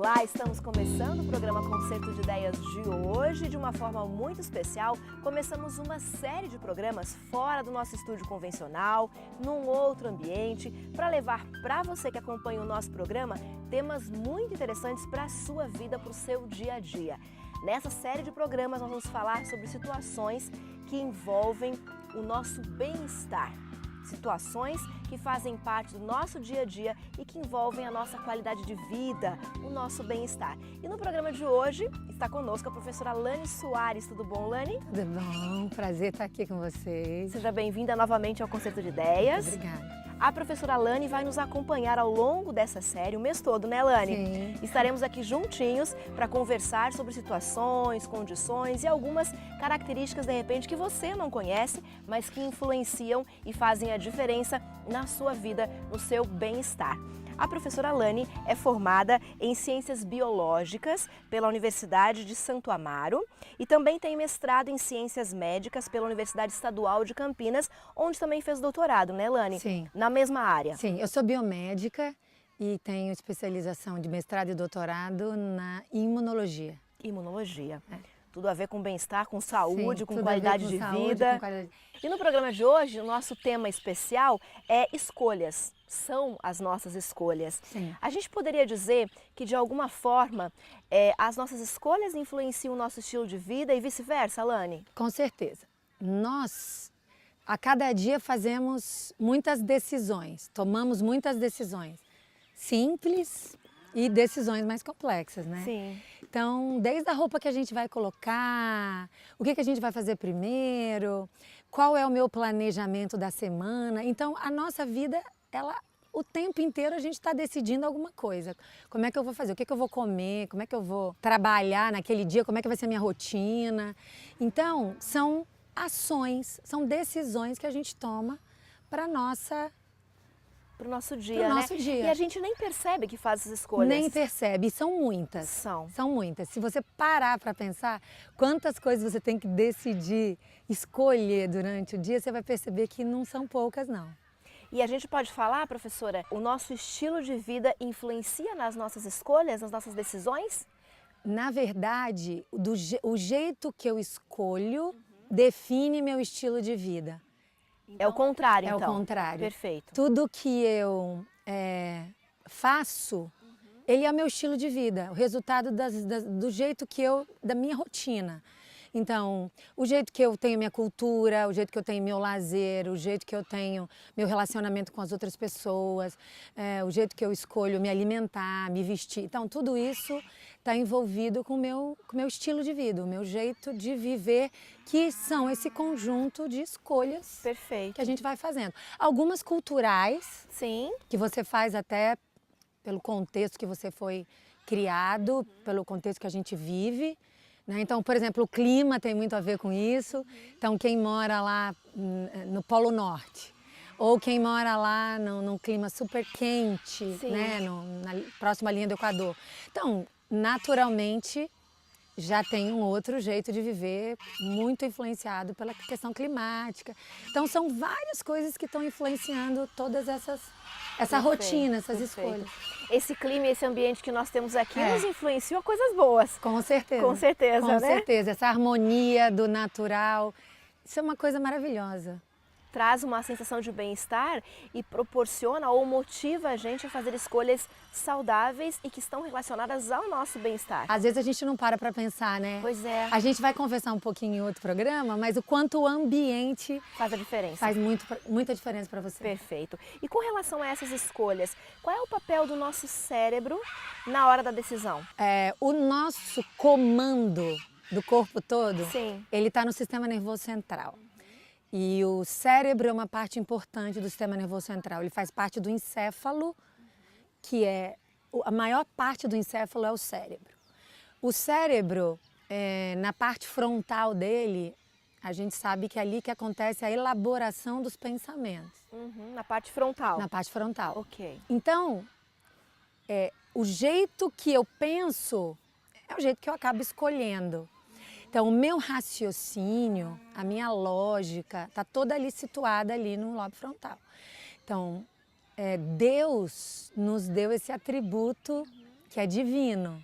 Olá, estamos começando o programa Concerto de Ideias de hoje. De uma forma muito especial, começamos uma série de programas fora do nosso estúdio convencional, num outro ambiente, para levar para você que acompanha o nosso programa temas muito interessantes para a sua vida, para o seu dia a dia. Nessa série de programas, nós vamos falar sobre situações que envolvem o nosso bem-estar. Situações que fazem parte do nosso dia a dia e que envolvem a nossa qualidade de vida, o nosso bem-estar. E no programa de hoje está conosco a professora Lani Soares. Tudo bom, Lani? Tudo bom, prazer estar aqui com vocês. Seja bem-vinda novamente ao Concerto de Ideias. Obrigada. A professora Lani vai nos acompanhar ao longo dessa série, o mês todo, né, Lani? Sim. Estaremos aqui juntinhos para conversar sobre situações, condições e algumas características, de repente, que você não conhece, mas que influenciam e fazem a diferença na sua vida, no seu bem-estar. A professora Lani é formada em Ciências Biológicas pela Universidade de Santo Amaro e também tem mestrado em Ciências Médicas pela Universidade Estadual de Campinas, onde também fez doutorado, né, Lani? Sim. Na mesma área. Sim, eu sou biomédica e tenho especialização de mestrado e doutorado na imunologia. Imunologia. Tudo a ver com bem-estar, com saúde, Sim, com tudo qualidade a ver com de saúde, vida. com qualidade. E no programa de hoje, o nosso tema especial é escolhas. São as nossas escolhas. Sim. A gente poderia dizer que, de alguma forma, as nossas escolhas influenciam o nosso estilo de vida e vice-versa, Lani? Com certeza. Nós, a cada dia, fazemos muitas decisões, tomamos muitas decisões simples e decisões mais complexas, né? Sim. Então, desde a roupa que a gente vai colocar, o que a gente vai fazer primeiro, qual é o meu planejamento da semana. Então, a nossa vida, o tempo inteiro a gente está decidindo alguma coisa. Como é que eu vou fazer? O que eu vou comer? Como é que eu vou trabalhar naquele dia? Como é que vai ser a minha rotina? Então, são ações, são decisões que a gente toma para Pro nosso dia, pro né? nosso dia. E a gente nem percebe que faz as escolhas. Nem percebe, e são muitas. São muitas. Se você parar para pensar quantas coisas você tem que decidir, escolher durante o dia, você vai perceber que não são poucas, não. E a gente pode falar, professora, o nosso estilo de vida influencia nas nossas escolhas, nas nossas decisões? Na verdade, o jeito que eu escolho define meu estilo de vida. É o contrário, É então. o contrário. Perfeito. Tudo que eu faço, ele é o meu estilo de vida, o resultado do jeito que da minha rotina. Então, o jeito que eu tenho minha cultura, o jeito que eu tenho meu lazer, o jeito que eu tenho meu relacionamento com as outras pessoas, o jeito que eu escolho me alimentar, me vestir. Então, tudo isso está envolvido com o meu estilo de vida, o meu jeito de viver, que são esse conjunto de escolhas Perfeito. que a gente vai fazendo. Algumas culturais, Sim. que você faz até pelo contexto que você foi criado, pelo contexto que a gente vive. Então, por exemplo, o clima tem muito a ver com isso. Então, quem mora lá no Polo Norte, ou quem mora lá num clima super quente, né, na próxima linha do Equador. Então, naturalmente, já tem um outro jeito de viver, muito influenciado pela questão climática. Então, são várias coisas que estão influenciando todas essa rotina, essas escolhas. Esse clima e esse ambiente que nós temos aqui nos influenciam a coisas boas. Com certeza. Com certeza, né? Com certeza. Essa harmonia do natural, isso é uma coisa maravilhosa. Traz uma sensação de bem-estar e proporciona ou motiva a gente a fazer escolhas saudáveis e que estão relacionadas ao nosso bem-estar. Às vezes a gente não para pensar, né? Pois é. A gente vai conversar um pouquinho em outro programa, mas o quanto o ambiente faz a diferença. Faz muita diferença para você. Perfeito. E com relação a essas escolhas, qual é o papel do nosso cérebro na hora da decisão? O nosso comando do corpo todo, Sim. Ele está no sistema nervoso central. E o cérebro é uma parte importante do sistema nervoso central. Ele faz parte do encéfalo, que a maior parte do encéfalo é o cérebro. O cérebro, na parte frontal dele, a gente sabe que é ali que acontece a elaboração dos pensamentos. Na parte frontal. Na parte frontal. Ok. Então, o jeito que eu penso é o jeito que eu acabo escolhendo. Então, o meu raciocínio, a minha lógica, está toda ali situada ali no lobo frontal. Então, Deus nos deu esse atributo que é divino,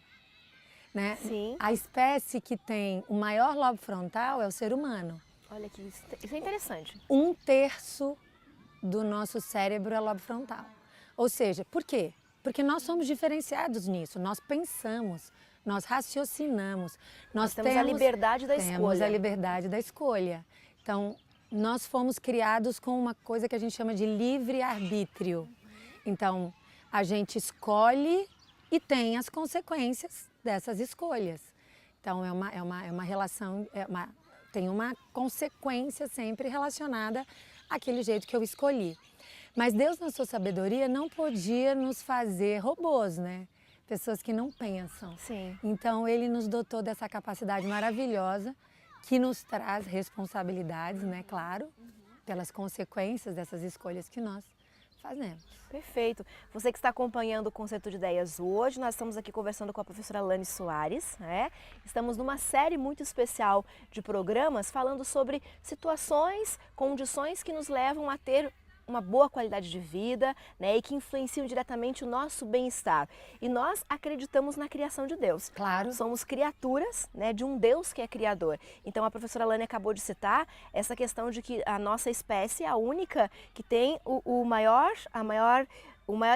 né? Sim. A espécie que tem o maior lobo frontal é o ser humano. Olha que isso é interessante. 1/3 do nosso cérebro é lobo frontal. Ou seja, por quê? Porque nós somos diferenciados nisso, nós pensamos, nós raciocinamos, Nós temos a liberdade da temos escolha. a liberdade da escolha. Então, nós fomos criados com uma coisa que a gente chama de livre-arbítrio. Então, a gente escolhe e tem as consequências dessas escolhas. Então, é uma relação, tem uma consequência sempre relacionada àquele jeito que eu escolhi. Mas Deus, na sua sabedoria, não podia nos fazer robôs, né? Pessoas que não pensam. Sim. Então, Ele nos dotou dessa capacidade maravilhosa que nos traz responsabilidades, né? Claro, pelas consequências dessas escolhas que nós fazemos. Perfeito. Você que está acompanhando o Concerto de Ideias hoje, nós estamos aqui conversando com a professora Lani Soares, né? Estamos numa série muito especial de programas falando sobre situações, condições que nos levam a ter uma boa qualidade de vida, né, e que influenciam diretamente o nosso bem-estar. E nós acreditamos na criação de Deus. Claro. Somos criaturas, né, de um Deus que é criador. Então a professora Lani acabou de citar essa questão de que a nossa espécie é a única que tem o maior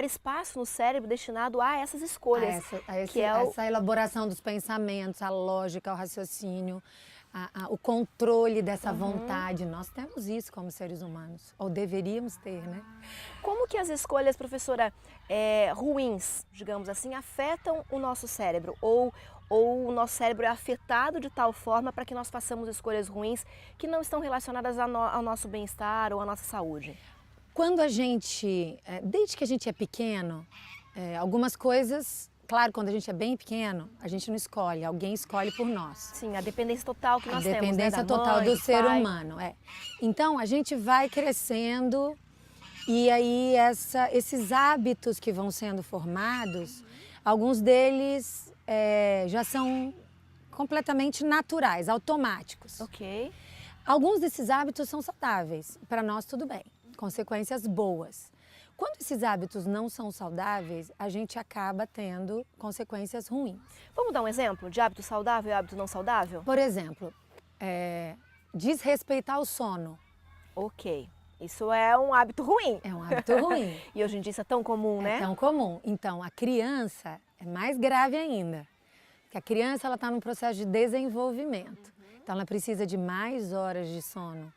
espaço no cérebro destinado a essas escolhas. Essa elaboração dos pensamentos, a lógica, o raciocínio, o controle dessa vontade. Nós temos isso como seres humanos, ou deveríamos ter, né? Como que as escolhas, professora, ruins, digamos assim, afetam o nosso cérebro? Ou o nosso cérebro é afetado de tal forma para que nós façamos escolhas ruins que não estão relacionadas ao nosso bem-estar ou à nossa saúde? Quando a gente, desde que a gente é pequeno, algumas coisas... Claro, quando a gente é bem pequeno, a gente não escolhe, alguém escolhe por nós. Sim, a dependência total que nós temos, né? A dependência total do ser humano, Então, a gente vai crescendo e aí esses hábitos que vão sendo formados, alguns deles já são completamente naturais, automáticos. Ok. Alguns desses hábitos são saudáveis, para nós tudo bem, consequências boas. Quando esses hábitos não são saudáveis, a gente acaba tendo consequências ruins. Vamos dar um exemplo de hábito saudável e hábito não saudável? Por exemplo, desrespeitar o sono. Ok. Isso é um hábito ruim. É um hábito ruim. E hoje em dia isso é tão comum, né? É tão comum. Então, a criança é mais grave ainda. Porque a criança está num processo de desenvolvimento. Então, ela precisa de mais horas de sono.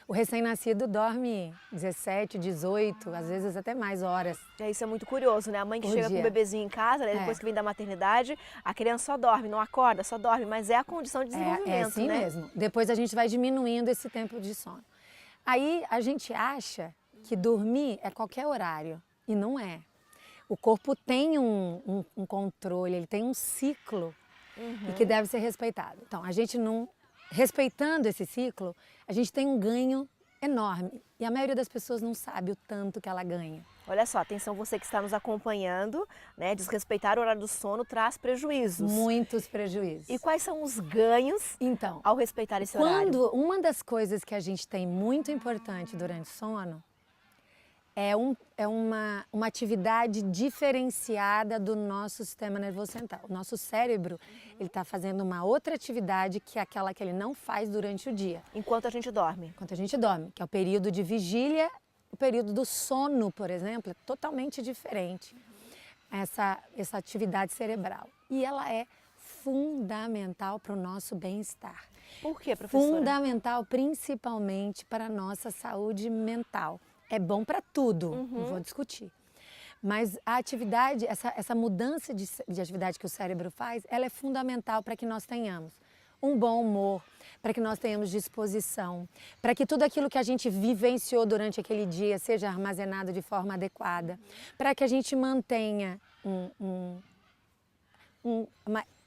O recém-nascido dorme 17, 18, às vezes até mais horas. Isso é muito curioso, né? A mãe que Por chega dia. com o bebezinho em casa, né? Depois que vem da maternidade, a criança só dorme, não acorda, só dorme, mas é a condição de desenvolvimento, É assim né? mesmo. Depois a gente vai diminuindo esse tempo de sono. Aí a gente acha que dormir é qualquer horário, e não é. O corpo tem um controle, ele tem um ciclo e que deve ser respeitado. Então, a gente não... Respeitando esse ciclo, a gente tem um ganho enorme. E a maioria das pessoas não sabe o tanto que ela ganha. Olha só, atenção você que está nos acompanhando, né? Desrespeitar o horário do sono traz prejuízos. Muitos prejuízos. E quais são os ganhos Então, ao respeitar esse horário? uma das coisas que a gente tem muito importante durante o sono é uma atividade diferenciada do nosso sistema nervoso central. O nosso cérebro, ele está fazendo uma outra atividade que é aquela que ele não faz durante o dia. Enquanto a gente dorme. Enquanto a gente dorme, que é o período de vigília. O período do sono, por exemplo, é totalmente diferente. Essa atividade cerebral. E ela é fundamental para o nosso bem-estar. Por quê, professora? Fundamental principalmente para a nossa saúde mental. É bom para tudo, não vou discutir. Mas a atividade, essa mudança de atividade que o cérebro faz, ela é fundamental para que nós tenhamos um bom humor, para que nós tenhamos disposição, para que tudo aquilo que a gente vivenciou durante aquele dia seja armazenado de forma adequada, para que a gente mantenha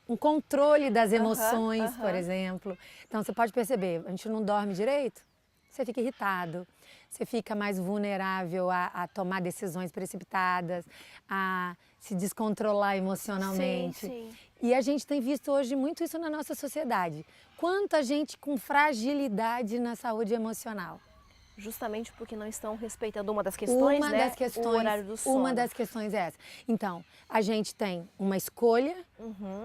um controle das emoções, por exemplo. Então, você pode perceber, a gente não dorme direito, você fica irritado, você fica mais vulnerável a tomar decisões precipitadas, a se descontrolar emocionalmente. Sim. E a gente tem visto hoje muito isso na nossa sociedade. Quanta gente com fragilidade na saúde emocional. justamente porque não estão respeitando uma das questões, né? O horário do sono. Uma das questões é essa. Então, a gente tem uma escolha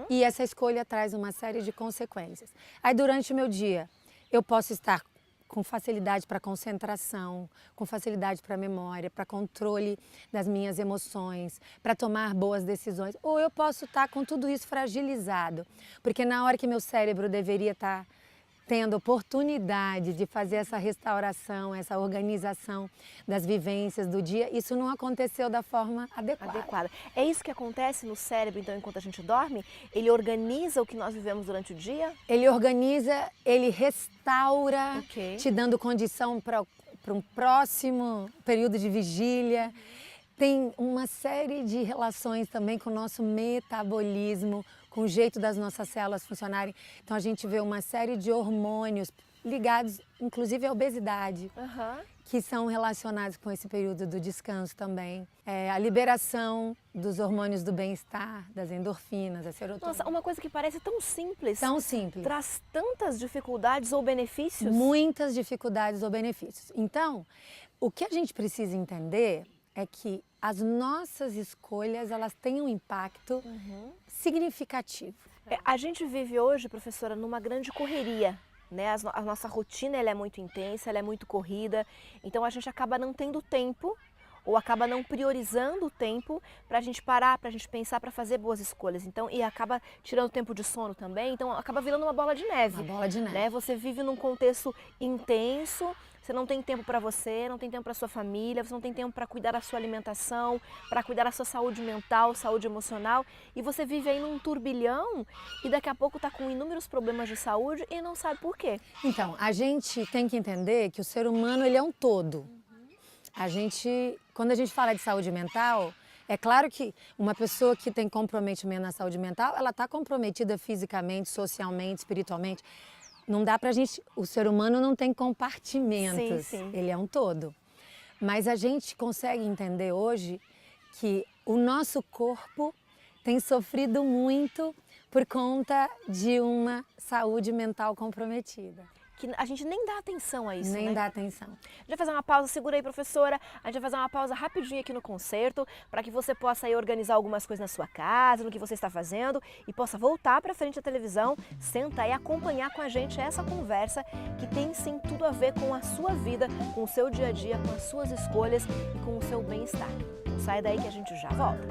e essa escolha traz uma série de consequências. Aí, durante o meu dia, eu posso estar com facilidade para concentração, com facilidade para memória, para controle das minhas emoções, para tomar boas decisões. Ou eu posso estar com tudo isso fragilizado, porque na hora que meu cérebro deveria estar tendo oportunidade de fazer essa restauração, essa organização das vivências do dia, isso não aconteceu da forma adequada. É isso que acontece no cérebro, então, enquanto a gente dorme? Ele organiza o que nós vivemos durante o dia? Ele organiza, ele restaura, te dando condição para um próximo período de vigília. Tem uma série de relações também com o nosso metabolismo, com o jeito das nossas células funcionarem. Então a gente vê uma série de hormônios ligados, inclusive à obesidade, que são relacionados com esse período do descanso também. A liberação dos hormônios do bem-estar, das endorfinas, a serotonina. Nossa, uma coisa que parece tão simples. Tão simples. Traz tantas dificuldades ou benefícios? Muitas dificuldades ou benefícios. Então, o que a gente precisa entender é que as nossas escolhas, elas têm um impacto significativo. A gente vive hoje, professora, numa grande correria, né? A nossa rotina ela é muito intensa, ela é muito corrida, então a gente acaba não tendo tempo ou acaba não priorizando o tempo para a gente parar, para a gente pensar, para fazer boas escolhas. Então, e acaba tirando tempo de sono também, então acaba virando uma bola de neve. Uma bola de neve. Né? Você vive num contexto intenso, você não tem tempo para você, não tem tempo para sua família, você não tem tempo para cuidar da sua alimentação, para cuidar da sua saúde mental, saúde emocional, e você vive aí num turbilhão e daqui a pouco está com inúmeros problemas de saúde e não sabe por quê. Então, a gente tem que entender que o ser humano ele é um todo. Quando a gente fala de saúde mental, é claro que uma pessoa que tem comprometimento na saúde mental, ela está comprometida fisicamente, socialmente, espiritualmente. Não dá pra gente, o ser humano não tem compartimentos, ele é um todo. Mas a gente consegue entender hoje que o nosso corpo tem sofrido muito por conta de uma saúde mental comprometida. Que a gente nem dá atenção a isso, Nem dá atenção. A gente vai fazer uma pausa, segura aí, professora. A gente vai fazer uma pausa rapidinho aqui no concerto para que você possa aí organizar algumas coisas na sua casa, no que você está fazendo e possa voltar para frente da televisão, sentar e acompanhar com a gente essa conversa que tem sim tudo a ver com a sua vida, com o seu dia a dia, com as suas escolhas e com o seu bem-estar. Não sai daí que a gente já volta.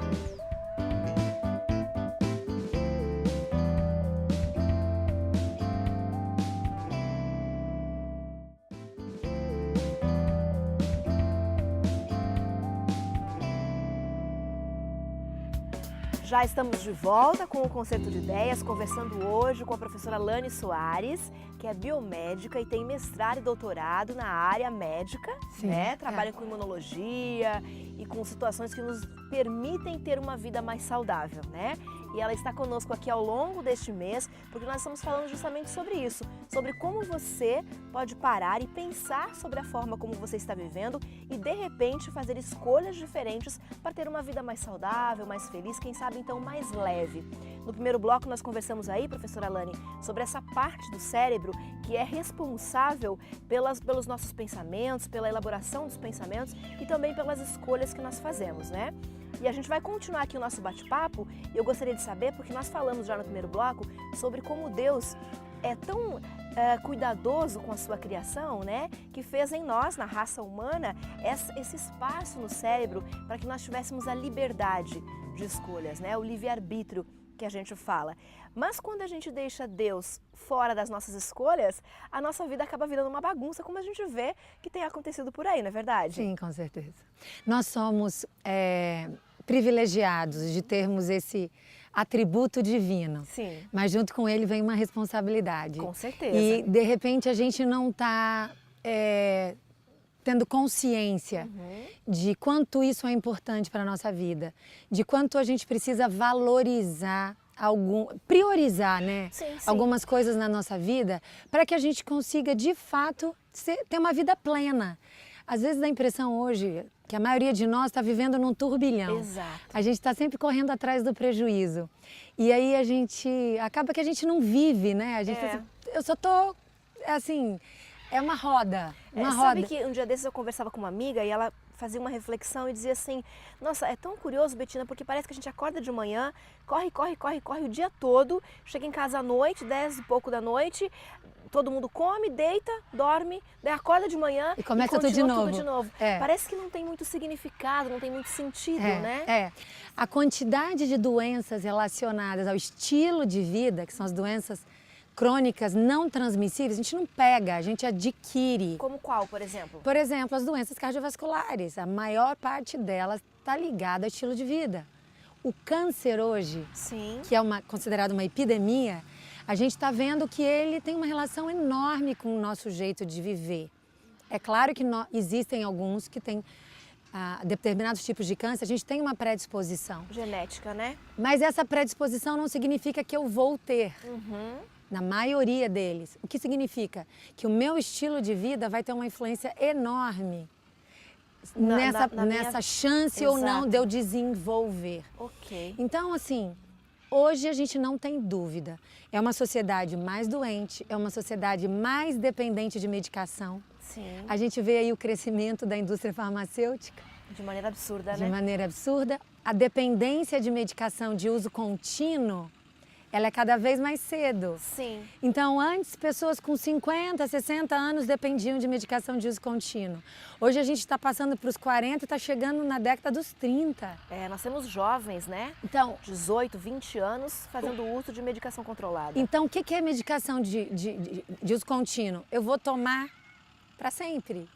Já estamos de volta com o Concerto de Ideias, conversando hoje com a professora Lani Soares, que é biomédica e tem mestrado e doutorado na área médica, né? Trabalha com imunologia e com situações que nos permitem ter uma vida mais saudável, né? E ela está conosco aqui ao longo deste mês, porque nós estamos falando justamente sobre isso, sobre como você pode parar e pensar sobre a forma como você está vivendo e, de repente, fazer escolhas diferentes para ter uma vida mais saudável, mais feliz, quem sabe, então, mais leve. No primeiro bloco, nós conversamos aí, professora Lani, sobre essa parte do cérebro que é responsável pelos nossos pensamentos, pela elaboração dos pensamentos e também pelas escolhas que nós fazemos, né? E a gente vai continuar aqui o nosso bate-papo e eu gostaria de saber, porque nós falamos já no primeiro bloco, sobre como Deus é tão cuidadoso com a sua criação, né? Que fez em nós, na raça humana, esse espaço no cérebro para que nós tivéssemos a liberdade de escolhas, né? O livre-arbítrio que a gente fala. Mas quando a gente deixa Deus fora das nossas escolhas, a nossa vida acaba virando uma bagunça, como a gente vê que tem acontecido por aí, não é verdade? Sim, com certeza. Nós somos privilegiados de termos esse atributo divino. Sim. Mas junto com ele vem uma responsabilidade. Com certeza. E de repente a gente não está tendo consciência de quanto isso é importante para a nossa vida, de quanto a gente precisa valorizar, priorizar, né? Sim. Algumas coisas na nossa vida para que a gente consiga de fato ter uma vida plena. Às vezes dá a impressão hoje que a maioria de nós está vivendo num turbilhão. Exato. A gente está sempre correndo atrás do prejuízo. E aí acaba que a gente não vive, né? Eu só tô assim, É uma roda, uma Sabe roda. que um dia desses eu conversava com uma amiga e ela fazia uma reflexão e dizia assim, nossa, é tão curioso, Betina, porque parece que a gente acorda de manhã, corre o dia todo, chega em casa à noite, 10 e pouco da noite, todo mundo come, deita, dorme, daí acorda de manhã E começa continua tudo tudo de de novo. É. Parece que não tem muito significado, não tem muito sentido, né? É. A quantidade de doenças relacionadas ao estilo de vida, que são as doenças crônicas não transmissíveis, a gente não pega, a gente adquire. Como qual, por exemplo? Por exemplo, as doenças cardiovasculares, a maior parte delas está ligada ao estilo de vida. O câncer hoje, Sim. que é considerado uma epidemia, a gente está vendo que ele tem uma relação enorme com o nosso jeito de viver. É claro que existem alguns que têm determinados tipos de câncer, a gente tem uma predisposição. Genética, né? Mas essa predisposição não significa que eu vou ter. Na maioria deles. O que significa? Que o meu estilo de vida vai ter uma influência enorme nessa chance Exato. ou não de eu desenvolver. Ok. Então, assim, hoje a gente não tem dúvida. É uma sociedade mais doente, é uma sociedade mais dependente de medicação. Sim. A gente vê aí o crescimento da indústria farmacêutica. De maneira absurda, De né? maneira absurda. A dependência de medicação de uso contínuo, ela é cada vez mais cedo. Sim. Então, antes, pessoas com 50, 60 anos dependiam de medicação de uso contínuo. Hoje a gente está passando para os 40 e está chegando na década dos 30. Nós temos jovens, né? Então, 18, 20 anos fazendo uso de medicação controlada. o que é medicação de uso contínuo? Eu vou tomar para sempre.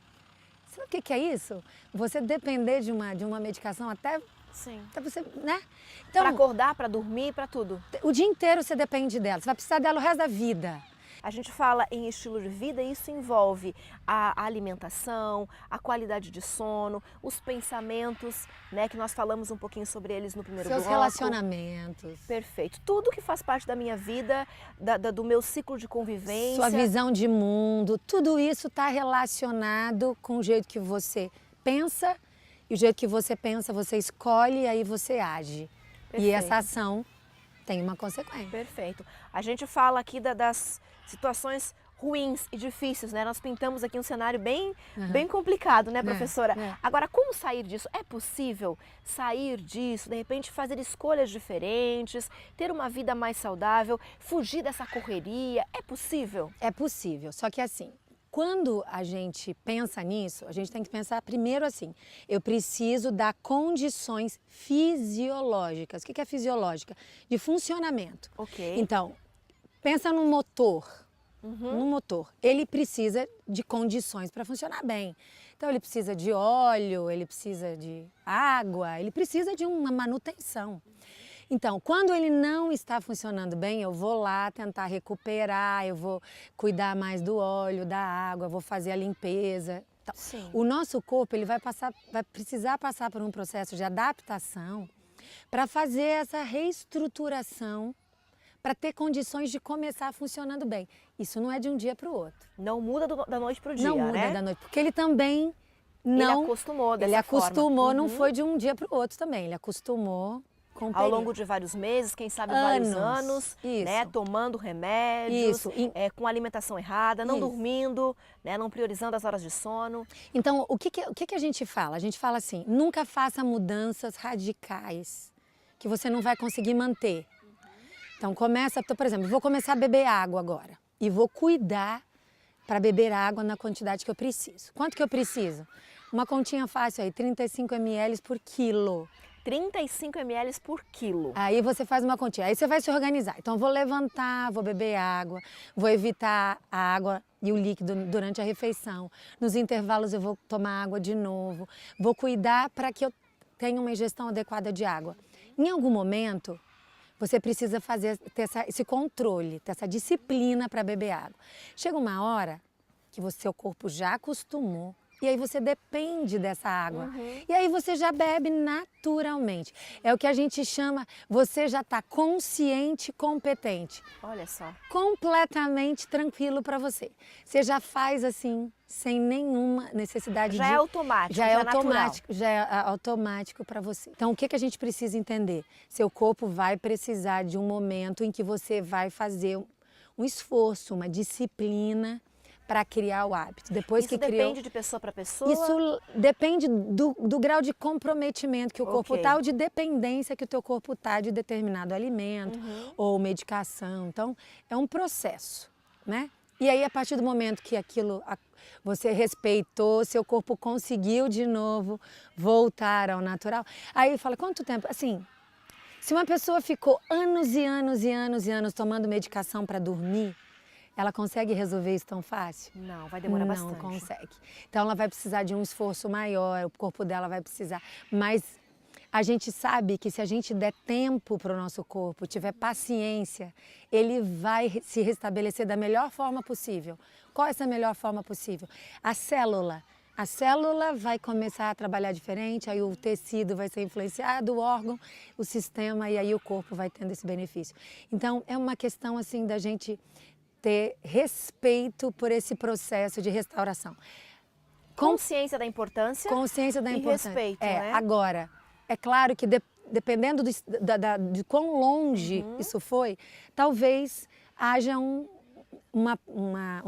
Sabe o que é isso? Você depender de uma medicação até Sim. você, né? Então, Para acordar, para dormir, para tudo. o dia inteiro você depende dela. Você vai precisar dela o resto da vida. A gente fala em estilo de vida e isso envolve a alimentação, a qualidade de sono, os pensamentos, né? Que nós falamos um pouquinho sobre eles no primeiro Seus bloco. relacionamentos. Perfeito. Tudo que faz parte da minha vida, do meu ciclo de convivência. Sua visão de mundo, tudo isso está relacionado com o jeito que você pensa, e o jeito que você pensa, você escolhe e aí você age. Perfeito. E essa ação tem uma consequência. Perfeito. A gente fala aqui das situações ruins e difíceis, né? Nós pintamos aqui um cenário bem complicado, né, professora? Agora, como sair disso? É possível sair disso, de repente fazer escolhas diferentes, ter uma vida mais saudável, fugir dessa correria? É possível? É possível, só que assim, quando a gente pensa nisso, a gente tem que pensar primeiro assim, eu preciso dar condições fisiológicas. O que é fisiológica? De funcionamento. Ok. Então, pensa num motor. No motor, ele precisa de condições para funcionar bem. Então ele precisa de óleo, ele precisa de água, ele precisa de uma manutenção. Então, quando ele não está funcionando bem, eu vou lá tentar recuperar, eu vou cuidar mais do óleo, da água, vou fazer a limpeza. Então, Sim. o nosso corpo ele vai precisar passar por um processo de adaptação para fazer essa reestruturação, para ter condições de começar funcionando bem. Isso não é de um dia para o outro. Não muda da noite para o dia, Não muda né? da noite, porque ele também não... Ele acostumou dessa Ele acostumou, forma. não foi de um dia para o outro também. Ele acostumou com o Ao período. longo de vários meses, quem sabe vários anos, Isso. né? Tomando remédios, Isso. com alimentação errada, não Isso. dormindo, né? Não priorizando as horas de sono. Então, o que a gente fala? A gente fala assim, nunca faça mudanças radicais que você não vai conseguir manter. Então, por exemplo, vou começar a beber água agora e vou cuidar para beber água na quantidade que eu preciso. Quanto que eu preciso? Uma continha fácil aí, 35 ml por quilo. 35 ml por quilo. Aí você faz uma continha, aí você vai se organizar. Então, vou levantar, vou beber água, vou evitar a água e o líquido durante a refeição. Nos intervalos eu vou tomar água de novo. Vou cuidar para que eu tenha uma ingestão adequada de água. Em algum momento, você precisa ter esse controle, ter essa disciplina para beber água. Chega uma hora que seu corpo já acostumou e aí você depende dessa água. E aí você já bebe naturalmente. É o que a gente chama, você já está consciente, competente. Olha só. Completamente tranquilo para você. Você já faz assim, sem nenhuma necessidade Já é automático, já é automático, natural. já é automático para você. Então, o que a gente precisa entender? Seu corpo vai precisar de um momento em que você vai fazer um esforço, uma disciplina para criar o hábito. Depois Isso que depende de pessoa para pessoa? Isso depende do grau de comprometimento que o corpo está, ou de dependência que o teu corpo está de determinado alimento ou medicação. Então, é um processo, né? E aí, a partir do momento que você respeitou, seu corpo conseguiu de novo voltar ao natural, aí fala, quanto tempo? Assim, se uma pessoa ficou anos e anos e anos e anos tomando medicação para dormir, ela consegue resolver isso tão fácil? Não, vai demorar bastante. Não consegue. Então ela vai precisar de um esforço maior, o corpo dela vai precisar. Mas a gente sabe que se a gente der tempo para o nosso corpo, tiver paciência, ele vai se restabelecer da melhor forma possível. Qual é essa melhor forma possível? A célula. A célula vai começar a trabalhar diferente, aí o tecido vai ser influenciado, o órgão, o sistema, e aí o corpo vai tendo esse benefício. Então é uma questão assim da gente ter respeito por esse processo de restauração. Consciência da importância. Consciência da importância. E respeito, né? Agora, é claro que dependendo de quão longe isso foi, talvez haja um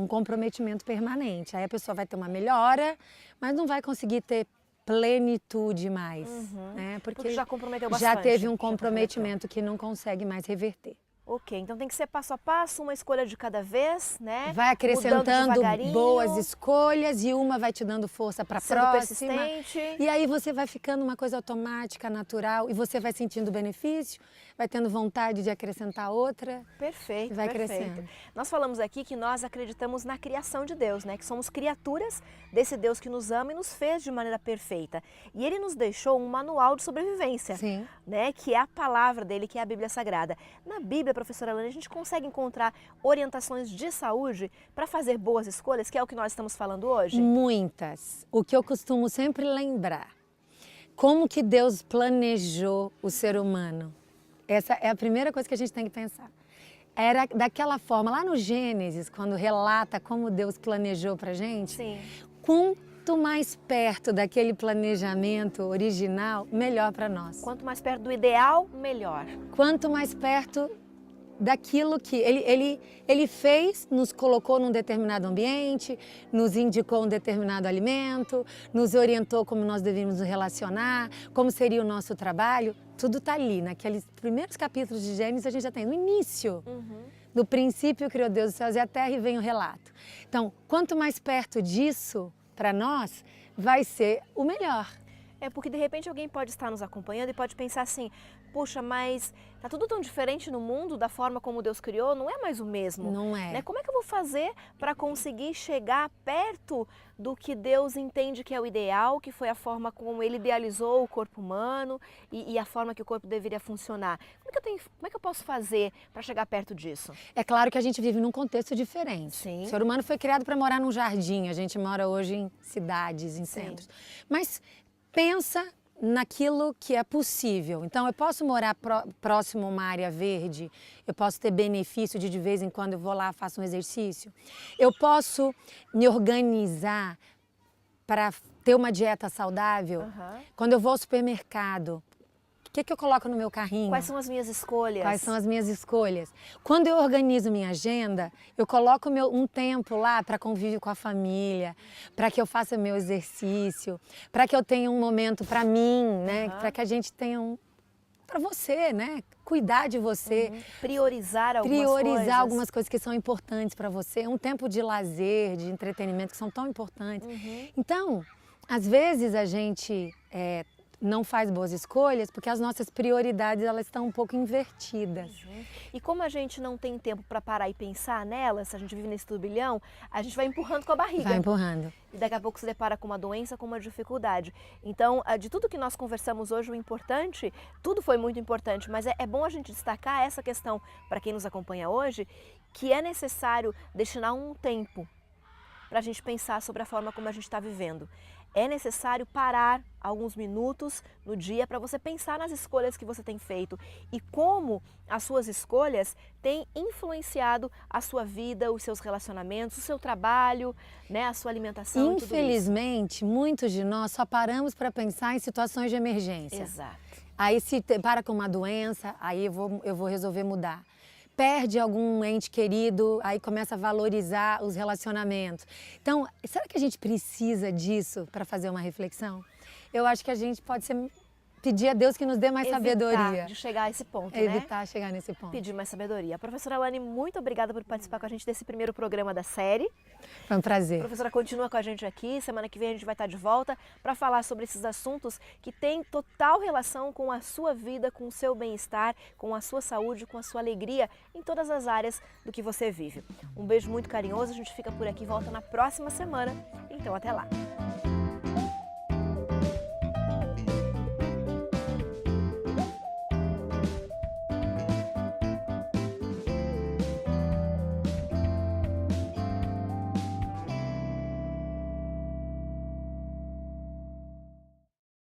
comprometimento permanente. Aí a pessoa vai ter uma melhora, mas não vai conseguir ter plenitude mais, né? Porque já comprometeu bastante. Já teve um comprometimento que não consegue mais reverter. Ok, então tem que ser passo a passo, uma escolha de cada vez, né? Vai acrescentando boas escolhas e uma vai te dando força para a próxima. Persistente. E aí você vai ficando uma coisa automática, natural, e você vai sentindo benefício, vai tendo vontade de acrescentar outra. Perfeito, e vai perfeito. crescendo. Nós falamos aqui que nós acreditamos na criação de Deus, né? Que somos criaturas desse Deus que nos ama e nos fez de maneira perfeita. E Ele nos deixou um manual de sobrevivência, Sim. né? Que é a palavra dele, que é a Bíblia Sagrada. Na Bíblia, professora Alane, a gente consegue encontrar orientações de saúde para fazer boas escolhas, que é o que nós estamos falando hoje? Muitas. O que eu costumo sempre lembrar, como que Deus planejou o ser humano. Essa é a primeira coisa que a gente tem que pensar. Era daquela forma, lá no Gênesis, quando relata como Deus planejou pra gente, Sim. Quanto mais perto daquele planejamento original, melhor para nós. Quanto mais perto do ideal, melhor. Quanto mais perto daquilo que ele fez, nos colocou num determinado ambiente, nos indicou um determinado alimento, nos orientou como nós devíamos nos relacionar, como seria o nosso trabalho. Tudo está ali, naqueles primeiros capítulos de Gênesis a gente já tem, no início. No princípio criou Deus os céus e a terra e vem o relato. Então, quanto mais perto disso, para nós, vai ser o melhor. É porque de repente alguém pode estar nos acompanhando e pode pensar assim, puxa, mas tá tudo tão diferente no mundo da forma como Deus criou, não é mais o mesmo. Não é. Né? Como é que eu vou fazer para conseguir chegar perto do que Deus entende que é o ideal, que foi a forma como Ele idealizou o corpo humano e a forma que o corpo deveria funcionar? Como é que eu posso fazer para chegar perto disso? É claro que a gente vive num contexto diferente. Sim. O ser humano foi criado para morar num jardim, a gente mora hoje em cidades, em centros. Mas pensa naquilo que é possível. Então, eu posso morar próximo a uma área verde, eu posso ter benefício de vez em quando eu vou lá, faço um exercício. Eu posso me organizar para ter uma dieta saudável. Quando eu vou ao supermercado, o que eu coloco no meu carrinho? Quais são as minhas escolhas? Quais são as minhas escolhas? Quando eu organizo minha agenda, eu coloco um tempo lá para convívio com a família, para que eu faça meu exercício, para que eu tenha um momento para mim, né? Para que a gente tenha para você, né? Cuidar de você. Priorizar algumas coisas que são importantes para você. Um tempo de lazer, de entretenimento que são tão importantes. Então, às vezes a gente não faz boas escolhas porque as nossas prioridades elas estão um pouco invertidas. E como a gente não tem tempo para parar e pensar nelas, se a gente vive nesse turbilhão, a gente vai empurrando com a barriga. Vai empurrando. E daqui a pouco se depara com uma doença, com uma dificuldade. Então, de tudo que nós conversamos hoje, o importante, tudo foi muito importante, mas é bom a gente destacar essa questão para quem nos acompanha hoje, que é necessário destinar um tempo para a gente pensar sobre a forma como a gente está vivendo. É necessário parar alguns minutos no dia para você pensar nas escolhas que você tem feito e como as suas escolhas têm influenciado a sua vida, os seus relacionamentos, o seu trabalho, né, a sua alimentação. Infelizmente, muitos de nós só paramos para pensar em situações de emergência. Exato. Aí se para com uma doença, aí eu vou resolver mudar. perde algum ente querido, aí começa a valorizar os relacionamentos. Então, será que a gente precisa disso para fazer uma reflexão? Eu acho que a gente pode pedir a Deus que nos dê mais sabedoria. De chegar a esse ponto, Evitar chegar nesse ponto. Pedir mais sabedoria. Professora Alane, muito obrigada por participar com a gente desse primeiro programa da série. Foi um prazer. A professora continua com a gente aqui. Semana que vem a gente vai estar de volta para falar sobre esses assuntos que têm total relação com a sua vida, com o seu bem-estar, com a sua saúde, com a sua alegria em todas as áreas do que você vive. Um beijo muito carinhoso. A gente fica por aqui e volta na próxima semana. Então, até lá.